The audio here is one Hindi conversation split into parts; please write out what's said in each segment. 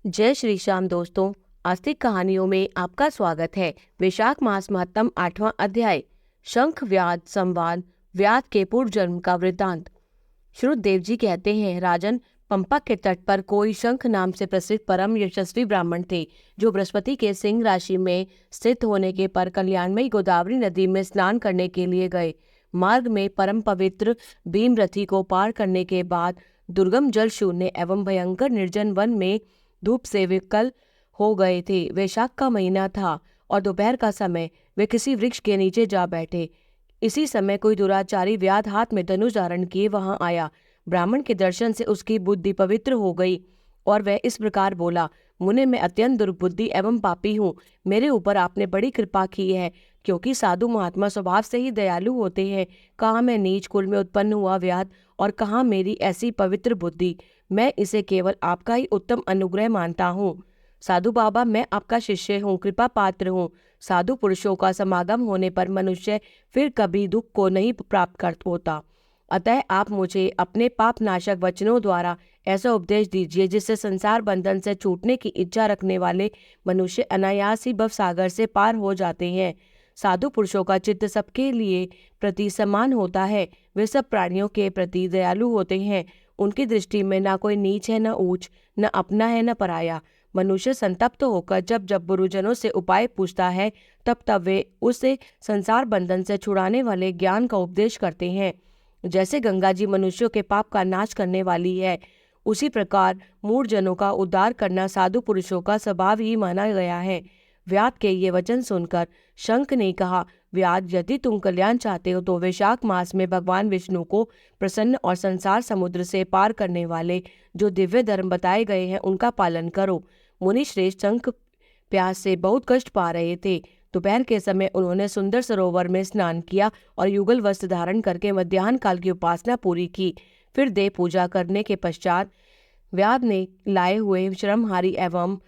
जय श्री श्याम दोस्तों, आस्तिक कहानियों में आपका स्वागत है। वैशाख मास महत्तम 8वां अध्याय, शंख व्याध संवाद, व्याध के पूर्व जन्म का वृत्तांत। श्रुतदेव जी कहते हैं, राजन, पंपा के तट पर कोई शंख नाम से प्रसिद्ध परम यशस्वी ब्राह्मण थे, जो बृहस्पति के सिंह राशि में स्थित होने के पर कल्याणमयी गोदावरी नदी में स्नान करने के लिए गए। मार्ग में परम पवित्र भीमरथी को पार करने के बाद दुर्गम जल शून्य एवं भयंकर निर्जन वन में धूप से विकल हो गए थे। वैशाख का महीना था और दोपहर का समय। वे किसी वृक्ष के नीचे जा बैठे। इसी समय कोई दुराचारी व्याध हाथ में धनुष धारण किए वहां आया। ब्राह्मण के दर्शन से उसकी बुद्धि पवित्र हो गई और वह इस प्रकार बोला, मुने, मैं अत्यंत दुर्बुद्धि एवं पापी हूँ। मेरे ऊपर आपने बड़ी कृपा की है, क्योंकि साधु महात्मा स्वभाव से ही दयालु होते हैं। कहाँ मैं नीच कुल में उत्पन्न हुआ व्याध और कहाँ मेरी ऐसी पवित्र बुद्धि। मैं इसे केवल आपका ही उत्तम अनुग्रह मानता हूँ। साधु बाबा, मैं आपका शिष्य हूँ, कृपा पात्र हूँ। साधु पुरुषों का समागम होने पर मनुष्य फिर कभी दुख को नहीं प्राप्त कर होता। अतः आप मुझे अपने पाप नाशक वचनों द्वारा ऐसा उपदेश दीजिए जिससे संसार बंधन से छूटने की इच्छा रखने वाले मनुष्य अनायास ही भवसागर से पार हो जाते हैं। साधु पुरुषों का चित्त सबके लिए प्रति समान होता है। वे सब प्राणियों के प्रति दयालु होते हैं। उनकी दृष्टि में न कोई नीच है, न ऊंच, न अपना है, न पराया। मनुष्य संतप्त होकर जब जब गुरुजनों से उपाय पूछता है, तब तब वे उसे संसार बंधन से छुड़ाने वाले ज्ञान का उपदेश करते हैं। जैसे गंगा जी मनुष्यों के पाप का नाश करने वाली है, उसी प्रकार मूढ़जनों का उद्धार करना साधु पुरुषों का स्वभाव ही माना गया है। व्याध के ये वचन सुनकर शंख ने कहा, व्याध, यदि तुम कल्याण चाहते हो तो वैशाख मास में भगवान विष्णु को प्रसन्न और संसार समुद्र से पार करने वाले जो दिव्य धर्म बताए गए हैं उनका पालन करो। मुनि श्रेष्ठ शंख प्यास से बहुत कष्ट पा रहे थे। दोपहर के समय उन्होंने सुंदर सरोवर में स्नान किया और युगल वस्त्र धारण करके मध्याह्न काल की उपासना पूरी की। फिर देव पूजा करने के पश्चात व्याध ने लाए हुए श्रमहारी एवं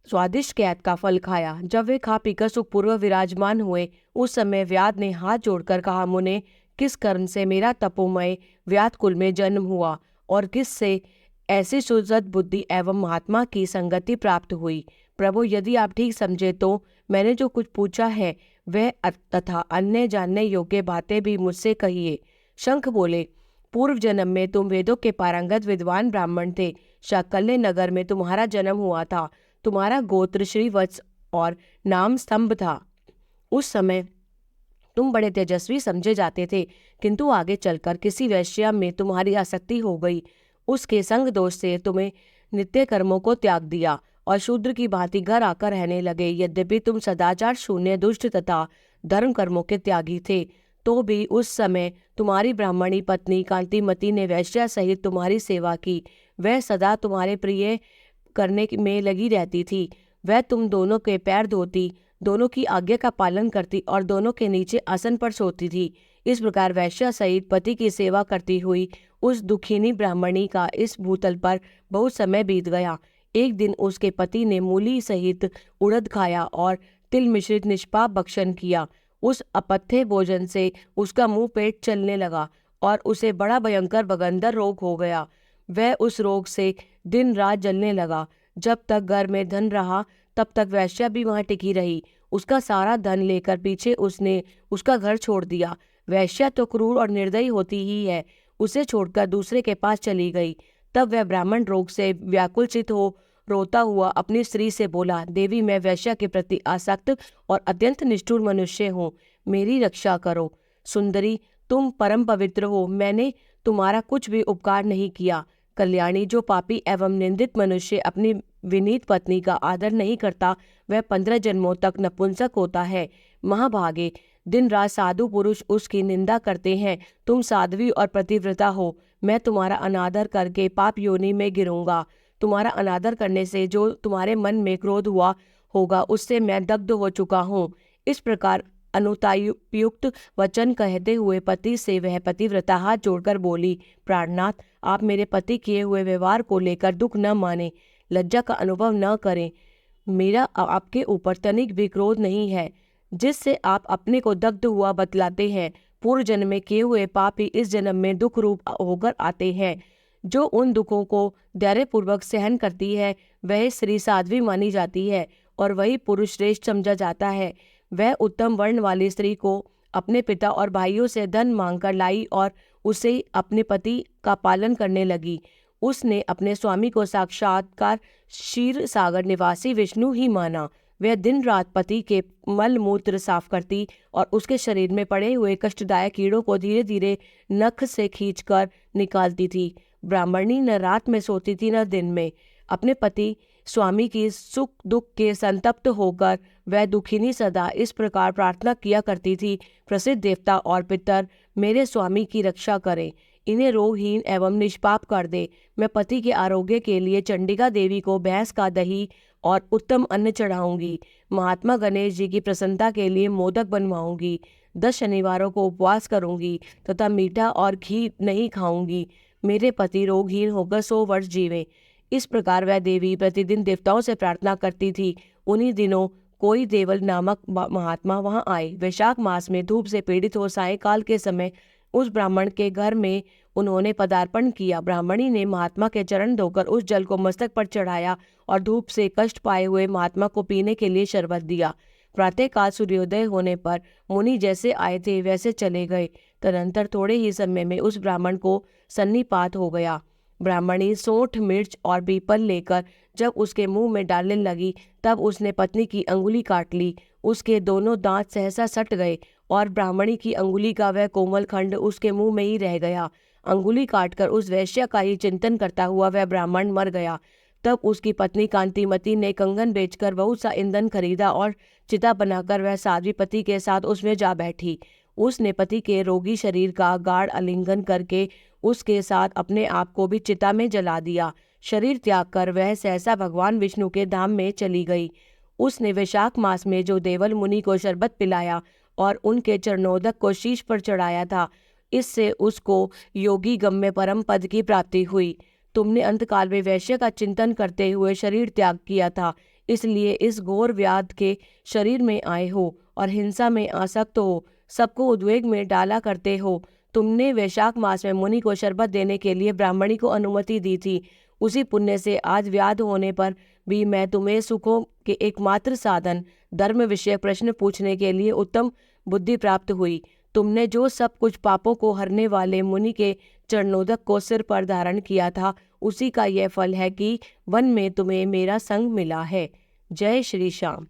स्वादिष्ट कैद का फल खाया। जब वे खा पीकर सुखपूर्वक विराजमान हुए, उस समय व्याध ने हाथ जोड़कर कहा, मुने, किस कर्म से मेरा तपोमय व्याध कुल में जन्म हुआ और किस से ऐसी सुसद बुद्धि एवं महात्मा की संगति प्राप्त हुई? प्रभु, यदि आप ठीक समझे तो मैंने जो कुछ पूछा है वह तथा अन्य जानने योग्य बातें भी मुझसे कहिए। शंख बोले, पूर्व जन्म में तुम वेदों के पारंगत विद्वान ब्राह्मण थे। शाकल्य नगर में तुम्हारा जन्म हुआ था। तुम्हारा गोत्र श्रीवत्स और नाम स्तंभ था। उस समय तुम बड़े तेजस्वी समझे जाते थे, किंतु आगे चलकर किसी वैश्या में तुम्हारी आसक्ति हो गई। उसके संग दोष से तुम्हें नित्य कर्मों को त्याग दिया और शूद्र की भांति घर आकर रहने लगे। यद्यपि तुम सदाचार शून्य, दुष्ट तथा धर्म कर्मों के त्यागी थे, तो भी उस समय तुम्हारी ब्राह्मणी पत्नी कांतिमती ने वैश्या सहित तुम्हारी सेवा की। वह सदा तुम्हारे प्रिय करने में लगी रहती थी। वह तुम दोनों के पैर धोती, दोनों की आज्ञा का पालन करती और दोनों के नीचे आसन पर सोती थी। इस प्रकार वैश्या सहित पति की सेवा करती हुई उस दुखिनी ब्राह्मणी का इस भूतल पर बहुत समय बीत गया। एक दिन उसके पति ने मूली सहित उड़द खाया और तिल मिश्रित निष्पाप भक्षण किया। उस अपथ्य भोजन से उसका मुंह पेट चलने लगा और उसे बड़ा भयंकर बगंदर रोग हो गया। वह उस रोग से दिन रात जलने लगा। जब तक घर में धन रहा तब तक वैश्या भी वहां टिकी रही। उसका सारा धन लेकर पीछे उसने उसका घर छोड़ दिया। वैश्या तो क्रूर और निर्दयी होती ही है, उसे छोड़कर दूसरे के पास चली गई। तब वह ब्राह्मण रोग से व्याकुलचित हो रोता हुआ अपनी स्त्री से बोला, देवी, मैं वैश्या के प्रति आसक्त और अत्यंत निष्ठुर मनुष्य हूँ, मेरी रक्षा करो। सुंदरी, तुम परम पवित्र हो, मैंने तुम्हारा कुछ भी उपकार नहीं किया। कल्याणी, जो पापी एवं निंदित मनुष्य अपनी विनीत पत्नी का आदर नहीं करता, वह 15 जन्मों तक नपुंसक होता है। महाभागे, दिन रात साधु पुरुष उसकी निंदा करते हैं। तुम साध्वी और पतिव्रता हो, मैं तुम्हारा अनादर करके पाप योनि में गिरूंगा। तुम्हारा अनादर करने से जो तुम्हारे मन में क्रोध हुआ होगा, उससे मैं दग्ध हो चुका हूँ। इस प्रकार अनुतायुक्त वचन कहते हुए पति से वह पतिव्रता हाथ जोड़कर बोली, प्राणनाथ, आप मेरे पति किए हुए व्यवहार को लेकर दुख न माने, लज्जा का अनुभव न करें। मेरा आपके ऊपर तनिक भी क्रोध नहीं है, जिससे आप अपने को दग्ध हुआ बतलाते हैं। पूर्व जन्म में किए हुए पाप ही इस जन्म में दुख रूप होकर आते हैं। जो उन दुखों को धैर्यपूर्वक सहन करती है वह स्त्री साध्वी मानी जाती है और वही पुरुष श्रेष्ठ समझा जाता है। वह उत्तम वर्ण वाली स्त्री को अपने पिता और भाइयों से धन मांगकर लाई और उसे अपने पति का पालन करने लगी। उसने अपने स्वामी को साक्षात्कार क्षीर सागर निवासी विष्णु ही माना। वह दिन रात पति के मल मूत्र साफ करती और उसके शरीर में पड़े हुए कष्टदायक कीड़ों को धीरे धीरे नख से खींचकर निकालती थी। ब्राह्मणी न रात में सोती थी न दिन में। अपने पति स्वामी की सुख दुख के संतप्त होकर वह दुखिनी सदा इस प्रकार प्रार्थना किया करती थी, प्रसिद्ध देवता और पितर मेरे स्वामी की रक्षा करें, इन्हें रोगहीन एवं निष्पाप कर दे। मैं पति के आरोग्य के लिए चंडिका देवी को भैंस का दही और उत्तम अन्न चढ़ाऊंगी। महात्मा गणेश जी की प्रसन्नता के लिए मोदक बनवाऊंगी। 10 शनिवारों को उपवास करूंगी तथा मीठा और घी नहीं खाऊंगी। मेरे पति रोगहीन होकर 100 वर्ष जीवे। इस प्रकार वह देवी प्रतिदिन देवताओं से प्रार्थना करती थी। उन्हीं दिनों कोई देवल नामक महात्मा वहां आए। वैशाख मास में धूप से पीड़ित हो सायंकाल के समय उस ब्राह्मण के घर में उन्होंने पदार्पण किया। ब्राह्मणी ने महात्मा के चरण धोकर उस जल को मस्तक पर चढ़ाया और धूप से कष्ट पाए हुए महात्मा को पीने के लिए शरबत दिया। प्रातःकाल सूर्योदय होने पर मुनि जैसे आए थे वैसे चले गए। तदनंतर थोड़े ही समय में उस ब्राह्मण को सन्निपात हो गया। ब्राह्मणी सोंठ मिर्च और पीपल लेकर जब उसके मुंह में डालने लगी तब उसने पत्नी की अंगुली काट ली। उसके दोनों दांत सहसा सट गए और ब्राह्मणी की अंगुली का वह कोमल खंड उसके मुंह में ही रह गया। अंगुली काटकर उस वैश्य का ही चिंतन करता हुआ वह ब्राह्मण मर गया। तब उसकी पत्नी कांतिमती ने कंगन बेचकर बहुत सा ईंधन खरीदा और चिता बनाकर वह साध्वी पति के साथ उसमें जा बैठी। उसने पति के रोगी शरीर का गाढ़ आलिंगन करके उसके साथ अपने आप को भी चिता में जला दिया। शरीर त्याग कर वह सहसा भगवान विष्णु के धाम में चली गई। उसने वैशाख मास में जो देवल मुनि को शरबत पिलाया और उनके चरणोदक को शीश पर चढ़ाया था, इससे उसको योगी गम्य परम पद की प्राप्ति हुई। तुमने अंतकाल में वैश्य का चिंतन करते हुए शरीर त्याग किया था, इसलिए इस घोर व्याध के शरीर में आए हो और हिंसा में आसक्त हो, सबको उद्वेग में डाला करते हो। तुमने वैशाख मास में मुनि को शरबत देने के लिए ब्राह्मणी को अनुमति दी थी। उसी पुण्य से आज व्याध होने पर भी मैं तुम्हें सुखों के एकमात्र साधन धर्म विषय प्रश्न पूछने के लिए उत्तम बुद्धि प्राप्त हुई। तुमने जो सब कुछ पापों को हरने वाले मुनि के चरणोदक को सिर पर धारण किया था, उसी का यह फल है कि वन में तुम्हें मेरा संग मिला है। जय श्री श्याम।